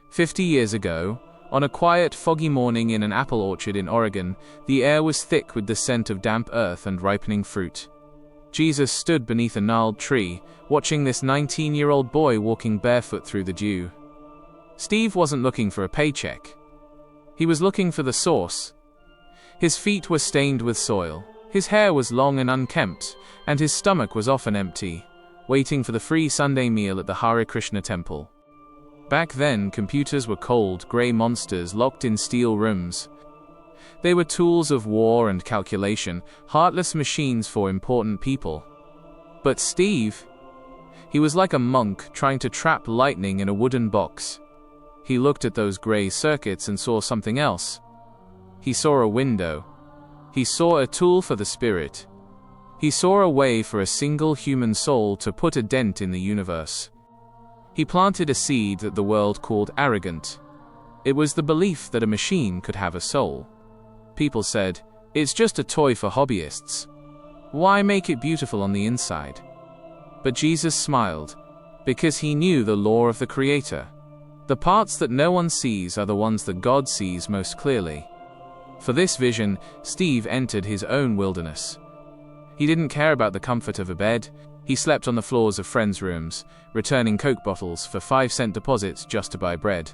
50 years ago, on a quiet, foggy morning in an apple orchard in Oregon, the air was thick with the scent of damp earth and ripening fruit. Jesus stood beneath a gnarled tree, watching this 19-year-old boy walking barefoot through the dew. Steve wasn't looking for a paycheck. He was looking for the source. His feet were stained with soil, his hair was long and unkempt, and his stomach was often empty, waiting for the free Sunday meal at the Hare Krishna temple. Back then, computers were cold, grey monsters locked in steel rooms. They were tools of war and calculation, heartless machines for important people. But Steve, he was like a monk trying to trap lightning in a wooden box. He looked at those grey circuits and saw something else. He saw a window. He saw a tool for the spirit. He saw a way for a single human soul to put a dent in the universe. He planted a seed that the world called arrogant. It was the belief that a machine could have a soul. People said, "It's just a toy for hobbyists. Why make it beautiful on the inside?" But Jesus smiled, because he knew the law of the Creator. The parts that no one sees are the ones that God sees most clearly. For this vision, Steve entered his own wilderness. He didn't care about the comfort of a bed. He slept on the floors of friends' rooms, returning Coke bottles for 5-cent deposits just to buy bread.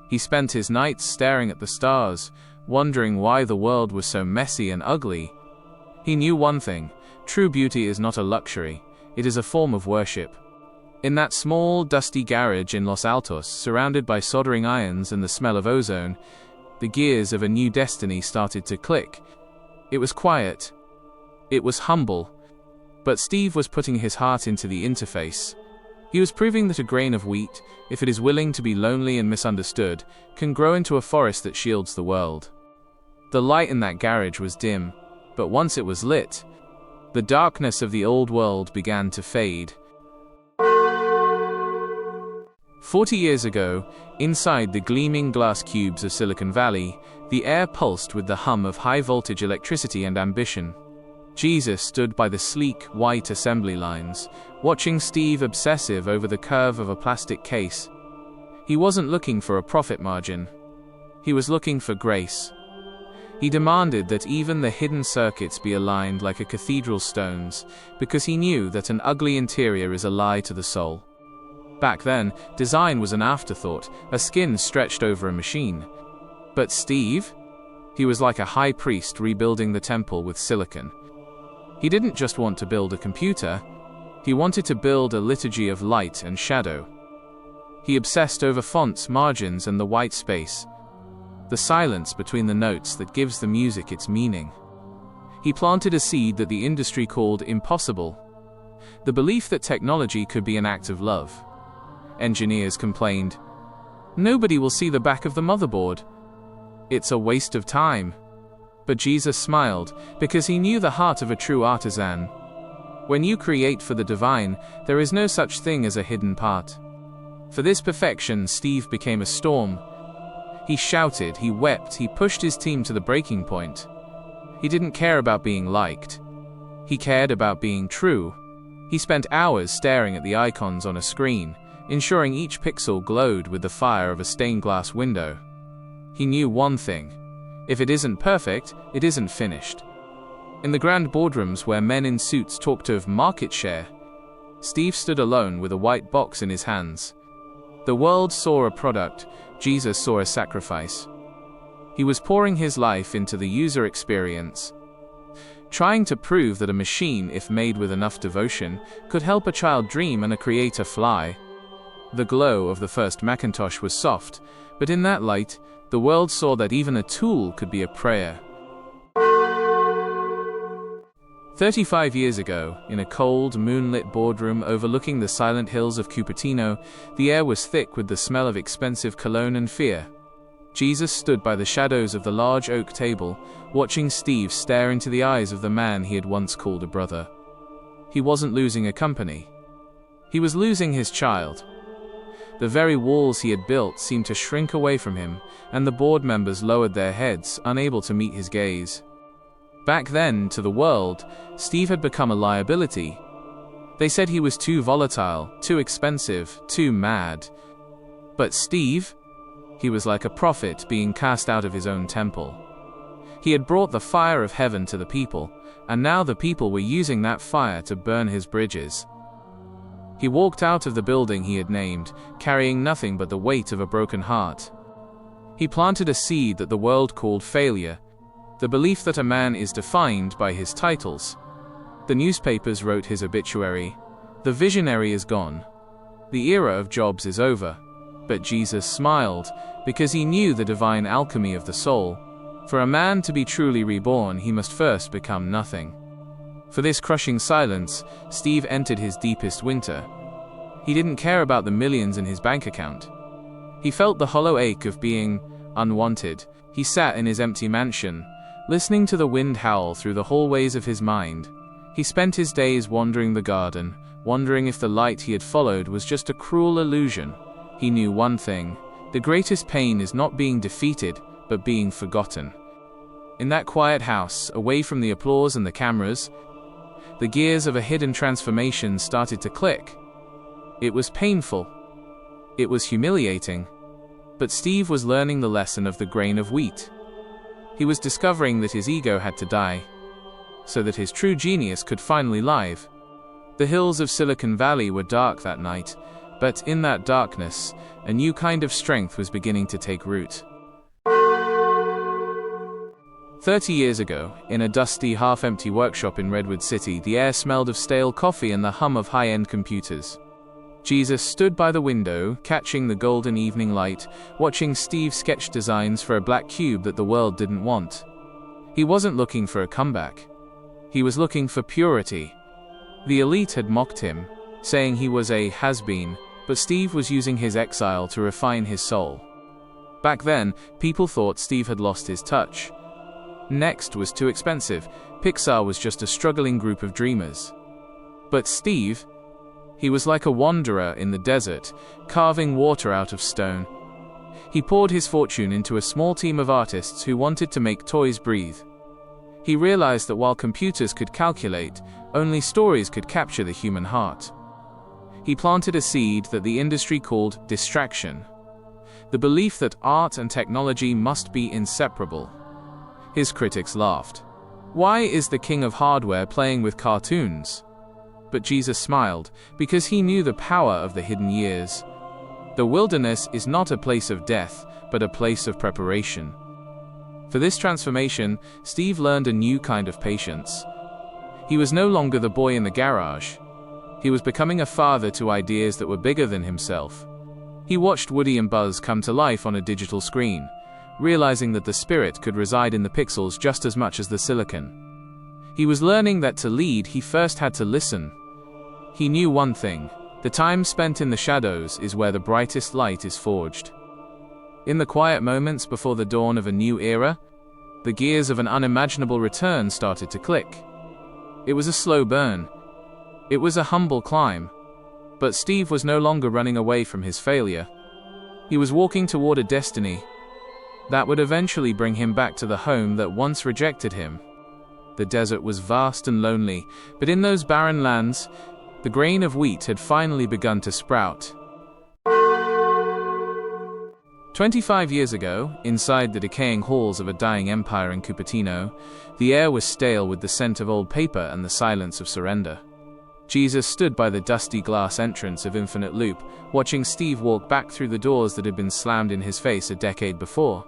He spent his nights staring at the stars, wondering why the world was so messy and ugly. He knew one thing: true beauty is not a luxury, it is a form of worship. In that small, dusty garage in Los Altos, surrounded by soldering irons and the smell of ozone, the gears of a new destiny started to click. It was quiet. It was humble. But Steve was putting his heart into the interface. He was proving that a grain of wheat, if it is willing to be lonely and misunderstood, can grow into a forest that shields the world. The light in that garage was dim, but once it was lit, the darkness of the old world began to fade. 40 years ago, inside the gleaming glass cubes of Silicon Valley, the air pulsed with the hum of high-voltage electricity and ambition. Jesus stood by the sleek, white assembly lines, watching Steve obsessive over the curve of a plastic case. He wasn't looking for a profit margin. He was looking for grace. He demanded that even the hidden circuits be aligned like a cathedral's stones, because he knew that an ugly interior is a lie to the soul. Back then, design was an afterthought, a skin stretched over a machine. But Steve? He was like a high priest rebuilding the temple with silicon. He didn't just want to build a computer, he wanted to build a liturgy of light and shadow. He obsessed over fonts, margins, and the white space, the silence between the notes that gives the music its meaning. He planted a seed that the industry called impossible, the belief that technology could be an act of love. Engineers complained, "Nobody will see the back of the motherboard. It's a waste of time." But Jesus smiled, because he knew the heart of a true artisan. When you create for the divine, there is no such thing as a hidden part. For this perfection, Steve became a storm. He shouted, he wept, he pushed his team to the breaking point. He didn't care about being liked. He cared about being true. He spent hours staring at the icons on a screen, ensuring each pixel glowed with the fire of a stained glass window. He knew one thing: if it isn't perfect, it isn't finished. In the grand boardrooms where men in suits talked of market share, Steve stood alone with a white box in his hands. The world saw a product, Jesus saw a sacrifice. He was pouring his life into the user experience, trying to prove that a machine, if made with enough devotion, could help a child dream and a creator fly. The glow of the first Macintosh was soft, but in that light, the world saw that even a tool could be a prayer. 35 years ago, in a cold, moonlit boardroom overlooking the silent hills of Cupertino, the air was thick with the smell of expensive cologne and fear. Jesus stood by the shadows of the large oak table, watching Steve stare into the eyes of the man he had once called a brother. He wasn't losing a company. He was losing his child. The very walls he had built seemed to shrink away from him, and the board members lowered their heads, unable to meet his gaze. Back then, to the world, Steve had become a liability. They said he was too volatile, too expensive, too mad. But Steve? He was like a prophet being cast out of his own temple. He had brought the fire of heaven to the people, and now the people were using that fire to burn his bridges. He walked out of the building he had named, carrying nothing but the weight of a broken heart. He planted a seed that the world called failure, the belief that a man is defined by his titles. The newspapers wrote his obituary. The visionary is gone. The era of jobs is over. But Jesus smiled, because he knew the divine alchemy of the soul. For a man to be truly reborn, he must first become nothing. For this crushing silence, Steve entered his deepest winter. He didn't care about the millions in his bank account. He felt the hollow ache of being unwanted. He sat in his empty mansion, listening to the wind howl through the hallways of his mind. He spent his days wandering the garden, wondering if the light he had followed was just a cruel illusion. He knew one thing: the greatest pain is not being defeated, but being forgotten. In that quiet house, away from the applause and the cameras, the gears of a hidden transformation started to click. It was painful. It was humiliating. But Steve was learning the lesson of the grain of wheat. He was discovering that his ego had to die, so that his true genius could finally live. The hills of Silicon Valley were dark that night, but in that darkness, a new kind of strength was beginning to take root. 30 years ago, in a dusty, half-empty workshop in Redwood City, the air smelled of stale coffee and the hum of high-end computers. Jesus stood by the window, catching the golden evening light, watching Steve sketch designs for a black cube that the world didn't want. He wasn't looking for a comeback. He was looking for purity. The elite had mocked him, saying he was a has-been, but Steve was using his exile to refine his soul. Back then, people thought Steve had lost his touch. Next was too expensive. Pixar was just a struggling group of dreamers. But Steve, he was like a wanderer in the desert, carving water out of stone. He poured his fortune into a small team of artists who wanted to make toys breathe. He realized that while computers could calculate, only stories could capture the human heart. He planted a seed that the industry called distraction, the belief that art and technology must be inseparable. His critics laughed. Why is the king of hardware playing with cartoons? But Jesus smiled, because he knew the power of the hidden years. The wilderness is not a place of death, but a place of preparation. For this transformation, Steve learned a new kind of patience. He was no longer the boy in the garage. He was becoming a father to ideas that were bigger than himself. He watched Woody and Buzz come to life on a digital screen, realizing that the spirit could reside in the pixels just as much as the silicon. He was learning that to lead, he first had to listen. He knew one thing: the time spent in the shadows is where the brightest light is forged. In the quiet moments before the dawn of a new era, the gears of an unimaginable return started to click. It was a slow burn. It was a humble climb. But Steve was no longer running away from his failure. He was walking toward a destiny that would eventually bring him back to the home that once rejected him. The desert was vast and lonely, but in those barren lands, the grain of wheat had finally begun to sprout. 25 years ago, inside the decaying halls of a dying empire in Cupertino, the air was stale with the scent of old paper and the silence of surrender. Jesus stood by the dusty glass entrance of Infinite Loop, watching Steve walk back through the doors that had been slammed in his face a decade before.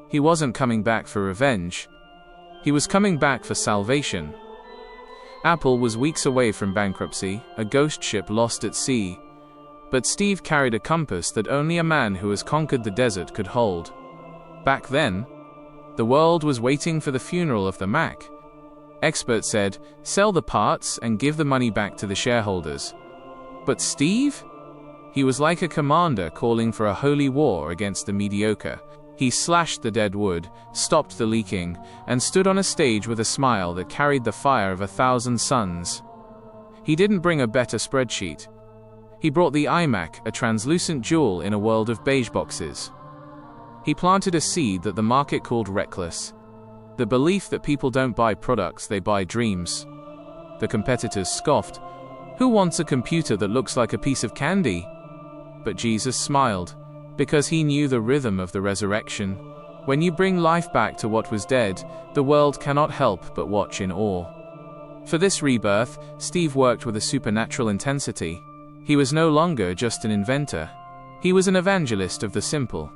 He wasn't coming back for revenge. He was coming back for salvation. Apple was weeks away from bankruptcy, a ghost ship lost at sea. But Steve carried a compass that only a man who has conquered the desert could hold. Back then, the world was waiting for the funeral of the Mac. Experts said, sell the parts and give the money back to the shareholders. But Steve? He was like a commander calling for a holy war against the mediocre. He slashed the dead wood, stopped the leaking, and stood on a stage with a smile that carried the fire of 1,000 suns. He didn't bring a better spreadsheet. He brought the iMac, a translucent jewel in a world of beige boxes. He planted a seed that the market called reckless. The belief that people don't buy products, they buy dreams. The competitors scoffed. Who wants a computer that looks like a piece of candy? But Jesus smiled, because he knew the rhythm of the resurrection. When you bring life back to what was dead, the world cannot help but watch in awe. For this rebirth, Steve worked with a supernatural intensity. He was no longer just an inventor. He was an evangelist of the simple.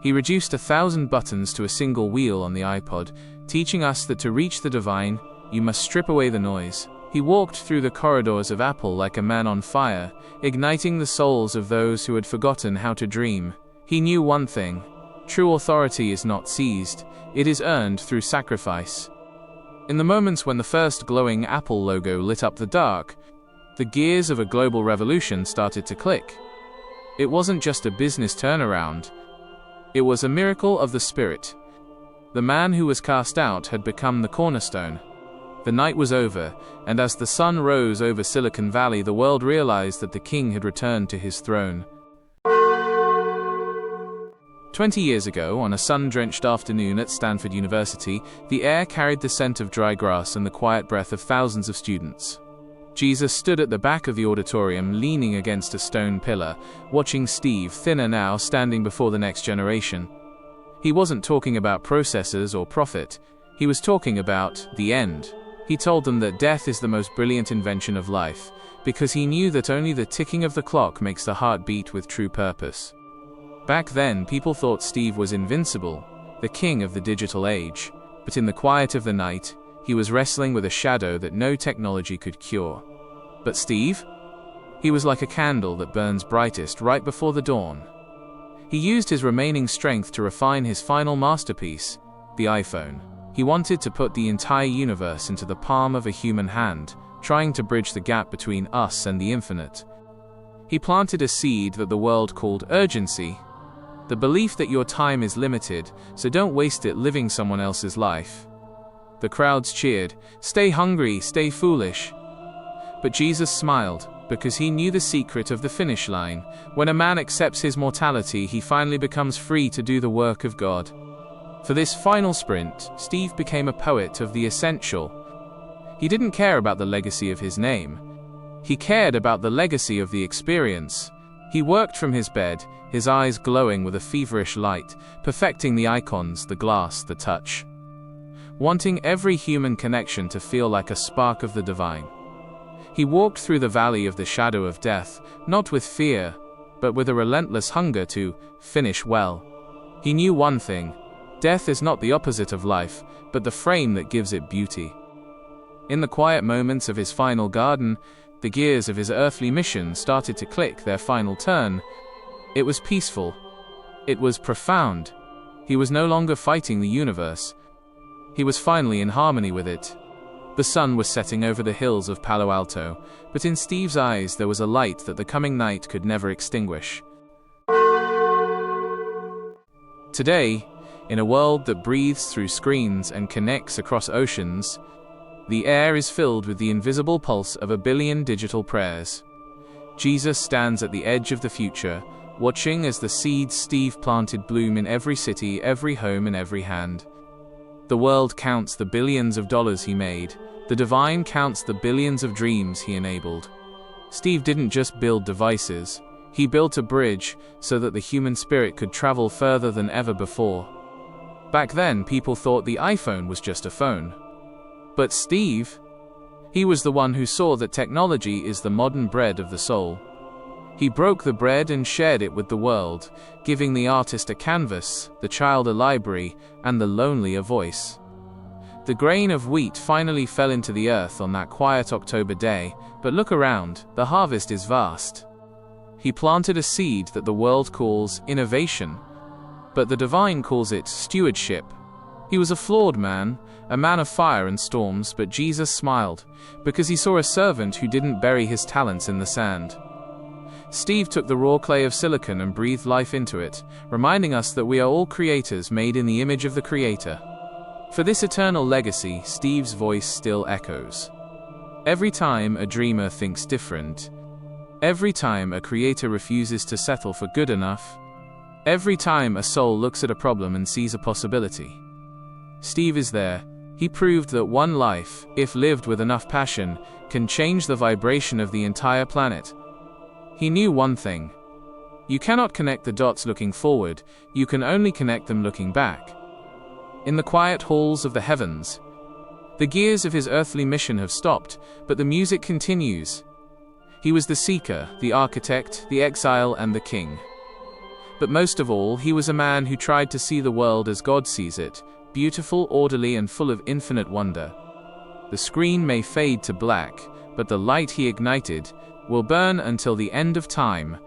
He reduced 1,000 buttons to a single wheel on the iPod, teaching us that to reach the divine, you must strip away the noise. He walked through the corridors of Apple like a man on fire, igniting the souls of those who had forgotten how to dream. He knew one thing: true authority is not seized, it is earned through sacrifice. In the moments when the first glowing Apple logo lit up the dark, the gears of a global revolution started to click. It wasn't just a business turnaround. It was a miracle of the spirit. The man who was cast out had become the cornerstone. The night was over, and as the sun rose over Silicon Valley, the world realized that the king had returned to his throne. 20 years ago, on a sun-drenched afternoon at Stanford University, the air carried the scent of dry grass and the quiet breath of thousands of students. Jesus stood at the back of the auditorium, leaning against a stone pillar, watching Steve, thinner now, standing before the next generation. He wasn't talking about processors or profit. He was talking about the end. He told them that death is the most brilliant invention of life, because he knew that only the ticking of the clock makes the heart beat with true purpose. Back then, people thought Steve was invincible, the king of the digital age, but in the quiet of the night, he was wrestling with a shadow that no technology could cure. But Steve? He was like a candle that burns brightest right before the dawn. He used his remaining strength to refine his final masterpiece, the iPhone. He wanted to put the entire universe into the palm of a human hand, trying to bridge the gap between us and the infinite. He planted a seed that the world called urgency, the belief that your time is limited, so don't waste it living someone else's life. The crowds cheered, "Stay hungry, stay foolish." But Jesus smiled, because he knew the secret of the finish line. When a man accepts his mortality, he finally becomes free to do the work of God. For this final sprint, Steve became a poet of the essential. He didn't care about the legacy of his name. He cared about the legacy of the experience. He worked from his bed, his eyes glowing with a feverish light, perfecting the icons, the glass, the touch. Wanting every human connection to feel like a spark of the divine. He walked through the valley of the shadow of death, not with fear, but with a relentless hunger to finish well. He knew one thing: death is not the opposite of life, but the frame that gives it beauty. In the quiet moments of his final garden, the gears of his earthly mission started to click their final turn. It was peaceful. It was profound. He was no longer fighting the universe. He was finally in harmony with it. The sun was setting over the hills of Palo Alto, but in Steve's eyes there was a light that the coming night could never extinguish. Today, in a world that breathes through screens and connects across oceans, the air is filled with the invisible pulse of 1 billion digital prayers. Jesus stands at the edge of the future, watching as the seeds Steve planted bloom in every city, every home, and every hand. The world counts the billions of dollars he made. The divine counts the billions of dreams he enabled. Steve didn't just build devices. He built a bridge so that the human spirit could travel further than ever before. Back then, people thought the iPhone was just a phone. But Steve? He was the one who saw that technology is the modern bread of the soul. He broke the bread and shared it with the world, giving the artist a canvas, the child a library, and the lonely a voice. The grain of wheat finally fell into the earth on that quiet October day, but look around, the harvest is vast. He planted a seed that the world calls innovation, but the divine calls it stewardship. He was a flawed man, a man of fire and storms, but Jesus smiled, because he saw a servant who didn't bury his talents in the sand. Steve took the raw clay of silicon and breathed life into it, reminding us that we are all creators made in the image of the Creator. For this eternal legacy, Steve's voice still echoes. Every time a dreamer thinks different, every time a creator refuses to settle for good enough, every time a soul looks at a problem and sees a possibility, Steve is there. He proved that one life, if lived with enough passion, can change the vibration of the entire planet. He knew one thing: You cannot connect the dots looking forward, you can only connect them looking back. In the quiet halls of the heavens, the gears of his earthly mission have stopped, but the music continues. He was the seeker, the architect, the exile, and the king. But most of all, he was a man who tried to see the world as God sees it, beautiful, orderly, and full of infinite wonder. The screen may fade to black, but the light he ignited will burn until the end of time,